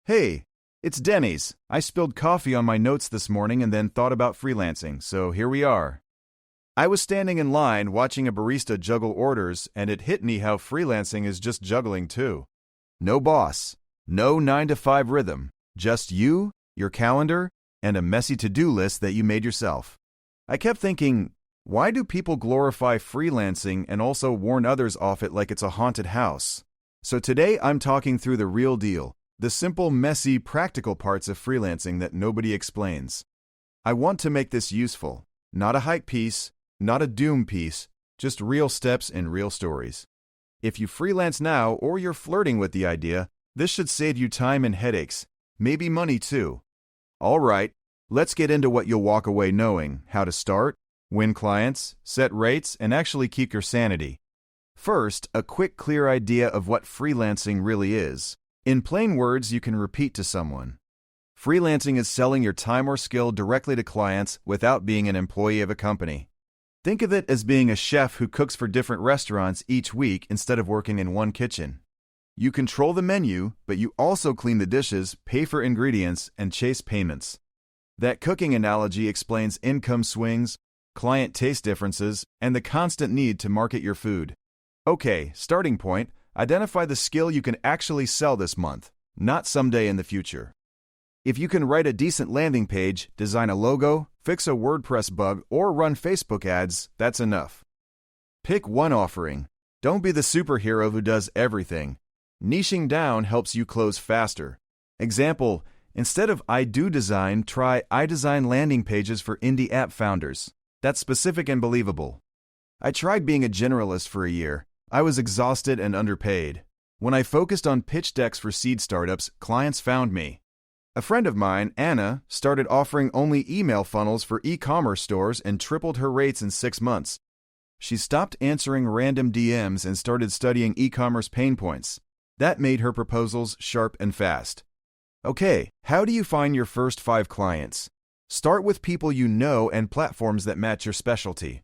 Hey, it's Denny's. I spilled coffee on my notes this morning and then thought about freelancing, so here we are. I was standing in line watching a barista juggle orders, and it hit me how freelancing is just juggling too. No boss, no 9 to 5 rhythm, just you, your calendar, and a messy to-do list that you made yourself. I kept thinking, why do people glorify freelancing and also warn others off it like it's a haunted house? So today I'm talking through the real deal. The simple, messy, practical parts of freelancing that nobody explains. I want to make this useful. Not a hype piece, not a doom piece, just real steps and real stories. If you freelance now or you're flirting with the idea, this should save you time and headaches, maybe money too. All right, let's get into what you'll walk away knowing: how to start, win clients, set rates, and actually keep your sanity. First, a quick, clear idea of what freelancing really is. In plain words you can repeat to someone. Freelancing is selling your time or skill directly to clients without being an employee of a company. Think of it as being a chef who cooks for different restaurants each week instead of working in one kitchen. You control the menu, but you also clean the dishes, pay for ingredients, and chase payments. That cooking analogy explains income swings, client taste differences, and the constant need to market your food. Okay, starting point. Identify the skill you can actually sell this month, not someday in the future. If you can write a decent landing page, design a logo, fix a WordPress bug, or run Facebook ads, that's enough. Pick one offering. Don't be the superhero who does everything. Niching down helps you close faster. Example, instead of I do design, try I design landing pages for indie app founders. That's specific and believable. I tried being a generalist for a year. I was exhausted and underpaid. When I focused on pitch decks for seed startups, clients found me. A friend of mine, Anna, started offering only email funnels for e-commerce stores and tripled her rates in 6 months. She stopped answering random DMs and started studying e-commerce pain points. That made her proposals sharp and fast. Okay, how do you find your first 5 clients? Start with people you know and platforms that match your specialty.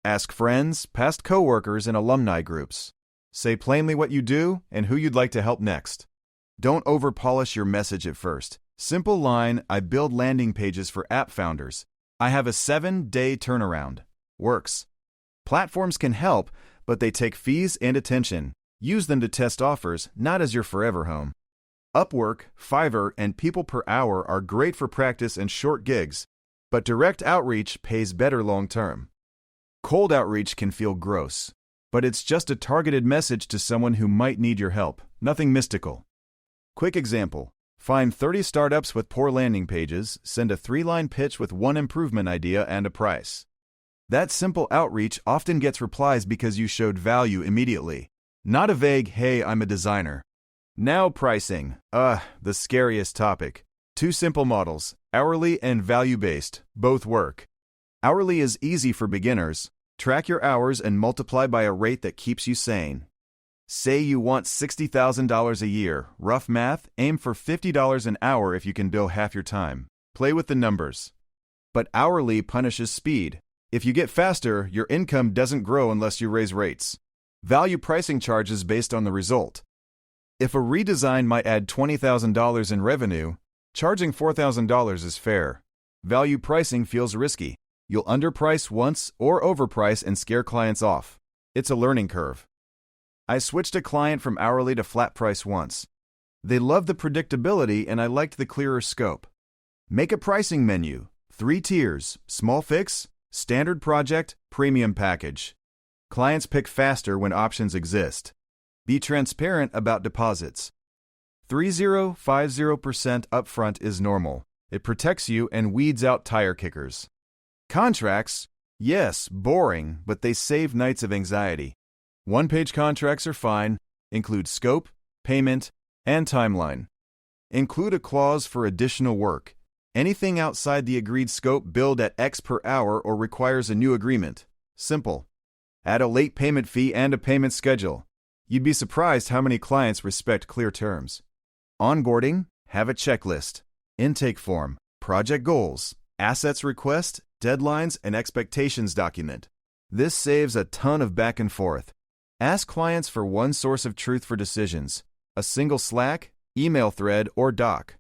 Ask friends, past coworkers, and alumni groups. Say plainly what you do and who you'd like to help next. Don't over-polish your message at first. Simple line, I build landing pages for app founders. I have a 7-day turnaround. Works. Platforms can help, but they take fees and attention. Use them to test offers, not as your forever home. Upwork, Fiverr, and People Per Hour are great for practice and short gigs, but direct outreach pays better long-term. Cold outreach can feel gross, but it's just a targeted message to someone who might need your help, nothing mystical. Quick example, find 30 startups with poor landing pages, send a 3-line pitch with one improvement idea and a price. That simple outreach often gets replies because you showed value immediately, not a vague, hey, I'm a designer. Now pricing, the scariest topic. 2 simple models, hourly and value-based, both work. Hourly is easy for beginners. Track your hours and multiply by a rate that keeps you sane. Say you want $60,000 a year. Rough math, aim for $50 an hour if you can bill half your time. Play with the numbers. But hourly punishes speed. If you get faster, your income doesn't grow unless you raise rates. Value pricing charges based on the result. If a redesign might add $20,000 in revenue, charging $4,000 is fair. Value pricing feels risky. You'll underprice once or overprice and scare clients off. It's a learning curve. I switched a client from hourly to flat price once. They loved the predictability and I liked the clearer scope. Make a pricing menu, 3 tiers, small fix, standard project, premium package. Clients pick faster when options exist. Be transparent about deposits. 30-50% upfront is normal. It protects you and weeds out tire kickers. Contracts, yes, boring, but they save nights of anxiety. 1-page contracts are fine, include scope, payment, and timeline. Include a clause for additional work. Anything outside the agreed scope billed at X per hour or requires a new agreement. Simple. Add a late payment fee and a payment schedule. You'd be surprised how many clients respect clear terms. Onboarding, have a checklist. Intake form, project goals, assets request, deadlines, and expectations document. This saves a ton of back and forth. Ask clients for one source of truth for decisions. A single Slack, email thread, or doc.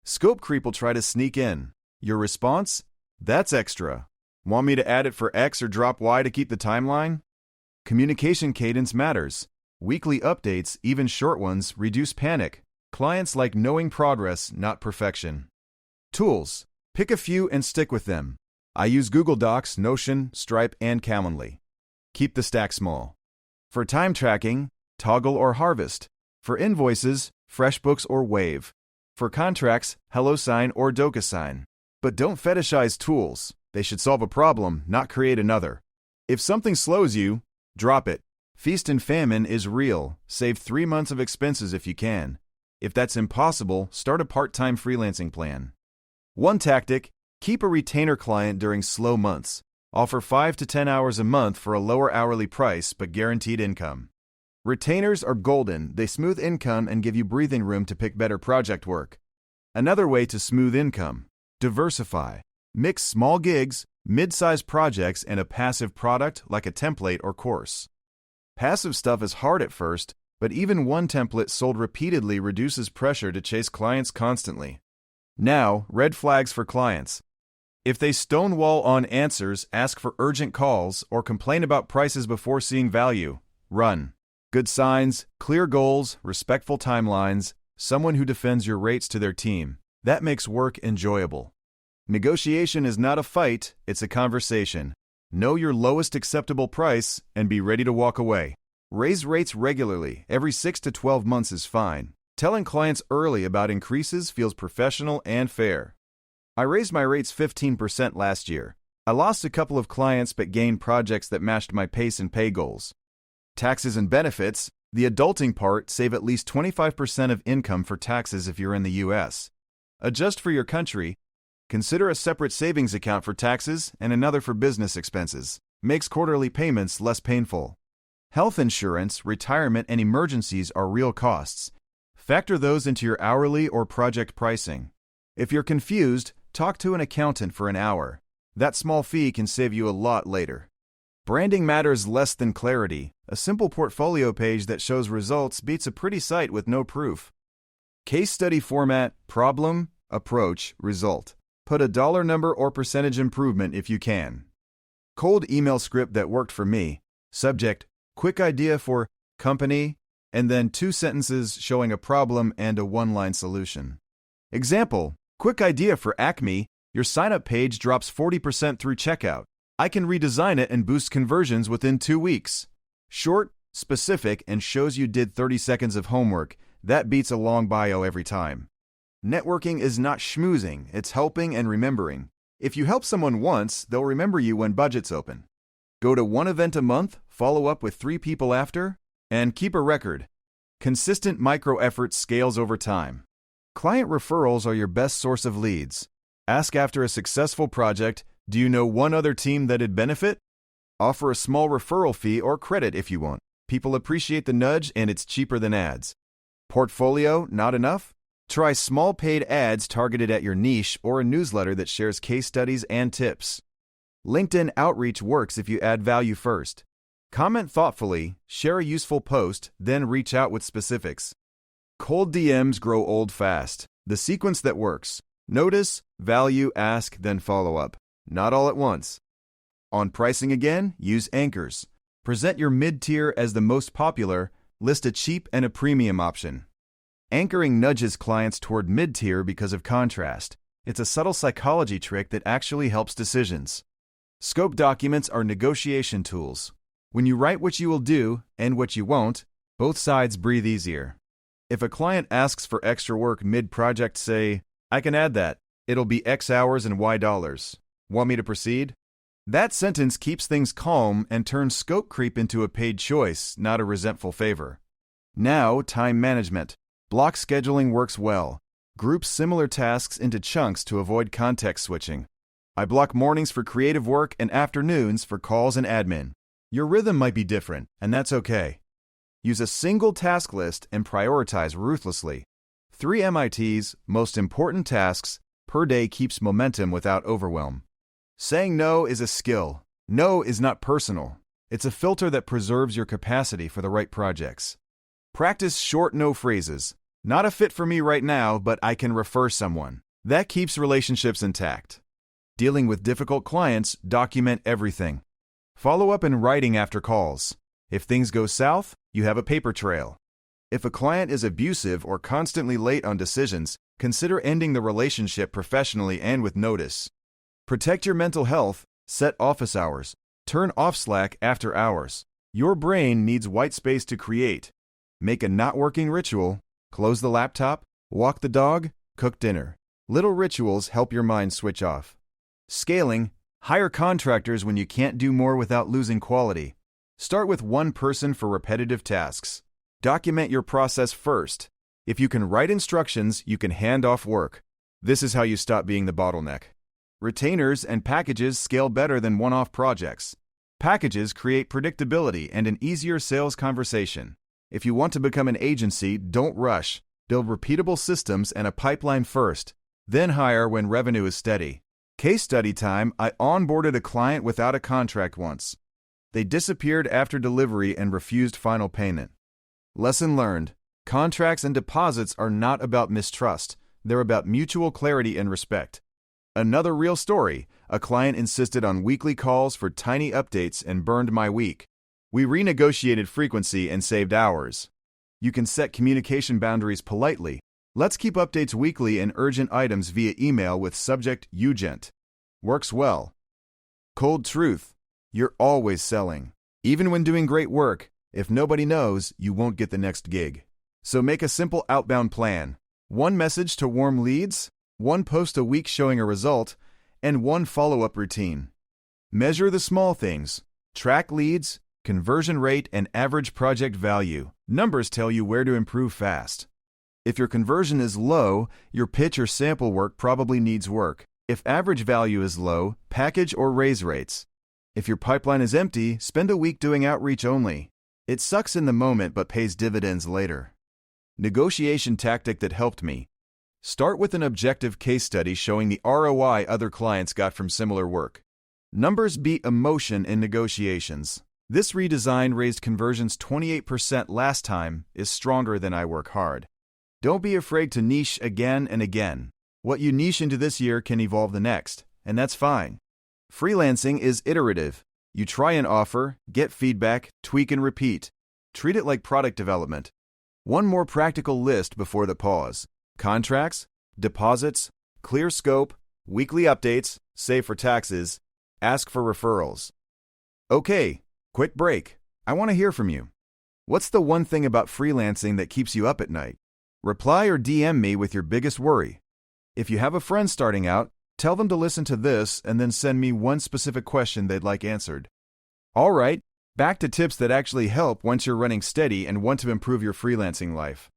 Scope creep will try to sneak in. Your response? That's extra. Want me to add it for X or drop Y to keep the timeline? Communication cadence matters. Weekly updates, even short ones, reduce panic. Clients like knowing progress, not perfection. Tools. Pick a few and stick with them. I use Google Docs, Notion, Stripe, and Calendly. Keep the stack small. For time tracking, Toggle or Harvest. For invoices, FreshBooks or Wave. For contracts, HelloSign or DocuSign. But don't fetishize tools. They should solve a problem, not create another. If something slows you, drop it. Feast and famine is real. Save 3 months of expenses if you can. If that's impossible, start a part-time freelancing plan. One tactic, keep a retainer client during slow months. Offer 5 to 10 hours a month for a lower hourly price but guaranteed income. Retainers are golden. They smooth income and give you breathing room to pick better project work. Another way to smooth income. Diversify. Mix small gigs, mid-sized projects, and a passive product like a template or course. Passive stuff is hard at first, but even one template sold repeatedly reduces pressure to chase clients constantly. Now, red flags for clients. If they stonewall on answers, ask for urgent calls, or complain about prices before seeing value, run. Good signs, clear goals, respectful timelines, someone who defends your rates to their team. That makes work enjoyable. Negotiation is not a fight, it's a conversation. Know your lowest acceptable price and be ready to walk away. Raise rates regularly. Every 6 to 12 months is fine. Telling clients early about increases feels professional and fair. I raised my rates 15% last year. I lost a couple of clients but gained projects that matched my pace and pay goals. Taxes and benefits. The adulting part, save at least 25% of income for taxes if you're in the U.S. Adjust for your country. Consider a separate savings account for taxes and another for business expenses. Makes quarterly payments less painful. Health insurance, retirement, and emergencies are real costs. Factor those into your hourly or project pricing. If you're confused, talk to an accountant for an hour. That small fee can save you a lot later. Branding matters less than clarity. A simple portfolio page that shows results beats a pretty site with no proof. Case study format, problem, approach, result. Put a dollar number or percentage improvement if you can. Cold email script that worked for me. Subject, quick idea for company, and then 2 sentences showing a problem and a one-line solution. Example, quick idea for Acme. Your sign-up page drops 40% through checkout. I can redesign it and boost conversions within 2 weeks. Short, specific, and shows you did 30 seconds of homework. That beats a long bio every time. Networking is not schmoozing, it's helping and remembering. If you help someone once, they'll remember you when budgets open. Go to 1 event a month, follow up with 3 people after, and keep a record. Consistent micro-effort scales over time. Client referrals are your best source of leads. Ask after a successful project, do you know one other team that'd benefit? Offer a small referral fee or credit if you want. People appreciate the nudge and it's cheaper than ads. Portfolio, not enough? Try small paid ads targeted at your niche or a newsletter that shares case studies and tips. LinkedIn outreach works if you add value first. Comment thoughtfully, share a useful post, then reach out with specifics. Cold DMs grow old fast. The sequence that works. Notice, value, ask, then follow up. Not all at once. On pricing again, use anchors. Present your mid-tier as the most popular, list a cheap and a premium option. Anchoring nudges clients toward mid-tier because of contrast. It's a subtle psychology trick that actually helps decisions. Scope documents are negotiation tools. When you write what you will do and what you won't, both sides breathe easier. If a client asks for extra work mid-project, say, I can add that. It'll be X hours and Y dollars. Want me to proceed? That sentence keeps things calm and turns scope creep into a paid choice, not a resentful favor. Now, time management. Block scheduling works well. Group similar tasks into chunks to avoid context switching. I block mornings for creative work and afternoons for calls and admin. Your rhythm might be different, and that's okay. Use a single task list and prioritize ruthlessly. 3 MITs, most important tasks, per day keeps momentum without overwhelm. Saying no is a skill. No is not personal. It's a filter that preserves your capacity for the right projects. Practice short no phrases. Not a fit for me right now, but I can refer someone. That keeps relationships intact. Dealing with difficult clients, document everything. Follow up in writing after calls. If things go south, you have a paper trail. If a client is abusive or constantly late on decisions, consider ending the relationship professionally and with notice. Protect your mental health, set office hours, turn off Slack after hours. Your brain needs white space to create. Make a not working ritual, close the laptop, walk the dog, cook dinner. Little rituals help your mind switch off. Scaling, hire contractors when you can't do more without losing quality. Start with one person for repetitive tasks. Document your process first. If you can write instructions, you can hand off work. This is how you stop being the bottleneck. Retainers and packages scale better than one-off projects. Packages create predictability and an easier sales conversation. If you want to become an agency, don't rush. Build repeatable systems and a pipeline first, then hire when revenue is steady. Case study time, I onboarded a client without a contract once. They disappeared after delivery and refused final payment. Lesson learned. Contracts and deposits are not about mistrust. They're about mutual clarity and respect. Another real story. A client insisted on weekly calls for tiny updates and burned my week. We renegotiated frequency and saved hours. You can set communication boundaries politely. Let's keep updates weekly and urgent items via email with subject urgent. Works well. Cold truth. You're always selling. Even when doing great work, if nobody knows, you won't get the next gig. So make a simple outbound plan. One message to warm leads, one post a week showing a result, and one follow-up routine. Measure the small things. Track leads, conversion rate, and average project value. Numbers tell you where to improve fast. If your conversion is low, your pitch or sample work probably needs work. If average value is low, package or raise rates. If your pipeline is empty, spend a week doing outreach only. It sucks in the moment but pays dividends later. Negotiation tactic that helped me. Start with an objective case study showing the ROI other clients got from similar work. Numbers beat emotion in negotiations. This redesign raised conversions 28% last time is stronger than I work hard. Don't be afraid to niche again and again. What you niche into this year can evolve the next, and that's fine. Freelancing is iterative. You try an offer, get feedback, tweak and repeat. Treat it like product development. One more practical list before the pause. Contracts, deposits, clear scope, weekly updates, save for taxes, ask for referrals. Okay, quick break. I want to hear from you. What's the one thing about freelancing that keeps you up at night? Reply or DM me with your biggest worry. If you have a friend starting out, tell them to listen to this and then send me one specific question they'd like answered. All right, back to tips that actually help once you're running steady and want to improve your freelancing life.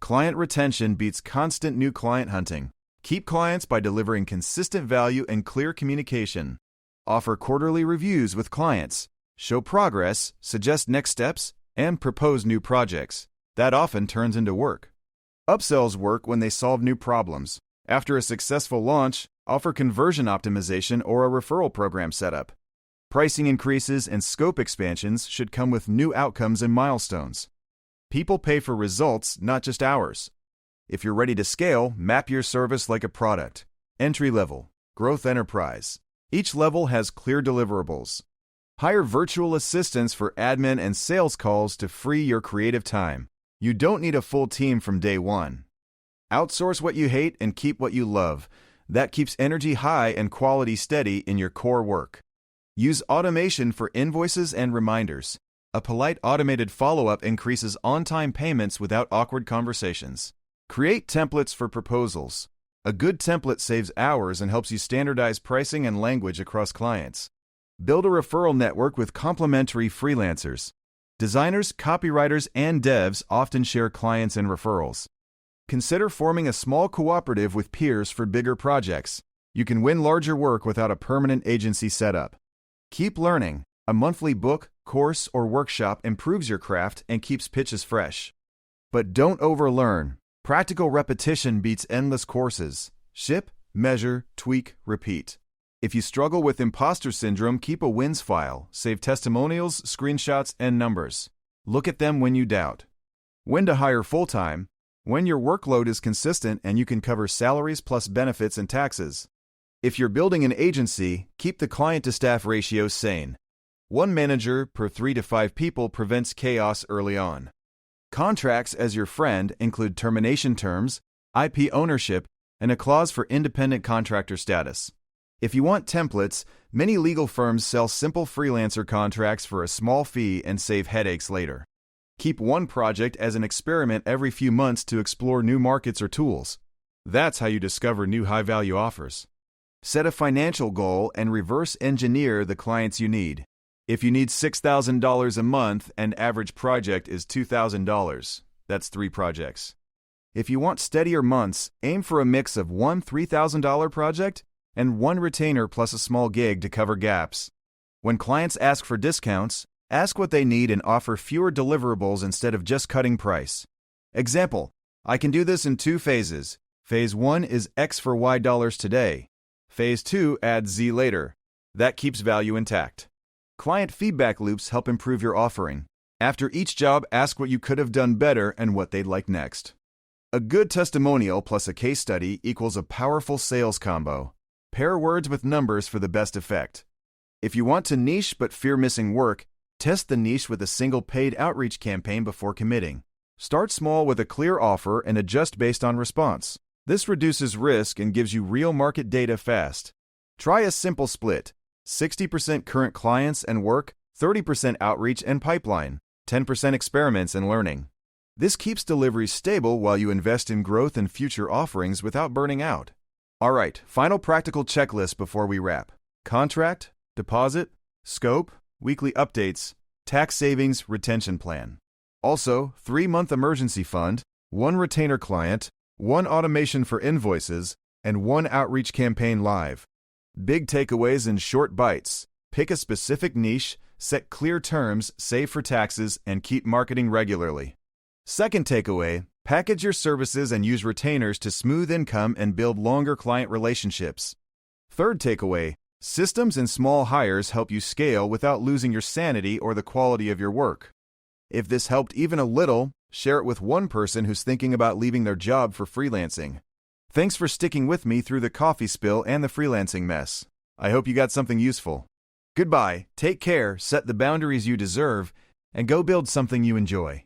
Client retention beats constant new client hunting. Keep clients by delivering consistent value and clear communication. Offer quarterly reviews with clients. Show progress, suggest next steps, and propose new projects. That often turns into work. Upsells work when they solve new problems. After a successful launch, offer conversion optimization or a referral program setup. Pricing increases and scope expansions should come with new outcomes and milestones. People pay for results, not just hours. If you're ready to scale, map your service like a product. Entry level, growth enterprise. Each level has clear deliverables. Hire virtual assistants for admin and sales calls to free your creative time. You don't need a full team from day one. Outsource what you hate and keep what you love. That keeps energy high and quality steady in your core work. Use automation for invoices and reminders. A polite automated follow-up increases on-time payments without awkward conversations. Create templates for proposals. A good template saves hours and helps you standardize pricing and language across clients. Build a referral network with complementary freelancers. Designers, copywriters, and devs often share clients and referrals. Consider forming a small cooperative with peers for bigger projects. You can win larger work without a permanent agency setup. Keep learning. A monthly book, course, or workshop improves your craft and keeps pitches fresh. But don't overlearn. Practical repetition beats endless courses. Ship, measure, tweak, repeat. If you struggle with imposter syndrome, keep a wins file. Save testimonials, screenshots, and numbers. Look at them when you doubt. When to hire full-time. When your workload is consistent and you can cover salaries plus benefits and taxes. If you're building an agency, keep the client-to-staff ratio sane. 1 manager per 3 to 5 people prevents chaos early on. Contracts as your friend include termination terms, IP ownership, and a clause for independent contractor status. If you want templates, many legal firms sell simple freelancer contracts for a small fee and save headaches later. Keep one project as an experiment every few months to explore new markets or tools. That's how you discover new high-value offers. Set a financial goal and reverse engineer the clients you need. If you need $6,000 a month and average project is $2,000, that's 3 projects. If you want steadier months, aim for a mix of one $3,000 project and 1 retainer plus a small gig to cover gaps. When clients ask for discounts, ask what they need and offer fewer deliverables instead of just cutting price. Example, I can do this in 2 phases. Phase 1 is X for Y dollars today. Phase 2 adds Z later. That keeps value intact. Client feedback loops help improve your offering. After each job, ask what you could have done better and what they'd like next. A good testimonial plus a case study equals a powerful sales combo. Pair words with numbers for the best effect. If you want to niche but fear missing work, test the niche with a single paid outreach campaign before committing. Start small with a clear offer and adjust based on response. This reduces risk and gives you real market data fast. Try a simple split: 60% current clients and work, 30% outreach and pipeline, 10% experiments and learning. This keeps delivery stable while you invest in growth and future offerings without burning out. All right, final practical checklist before we wrap. Contract, deposit, scope, weekly updates, tax savings, retention plan. Also, 3-month emergency fund, 1 retainer client, 1 automation for invoices, and 1 outreach campaign live. Big takeaways in short bites. Pick a specific niche, set clear terms, save for taxes, and keep marketing regularly. Second takeaway, package your services and use retainers to smooth income and build longer client relationships. Third takeaway, systems and small hires help you scale without losing your sanity or the quality of your work. If this helped even a little, share it with one person who's thinking about leaving their job for freelancing. Thanks for sticking with me through the coffee spill and the freelancing mess. I hope you got something useful. Goodbye, take care, set the boundaries you deserve, and go build something you enjoy.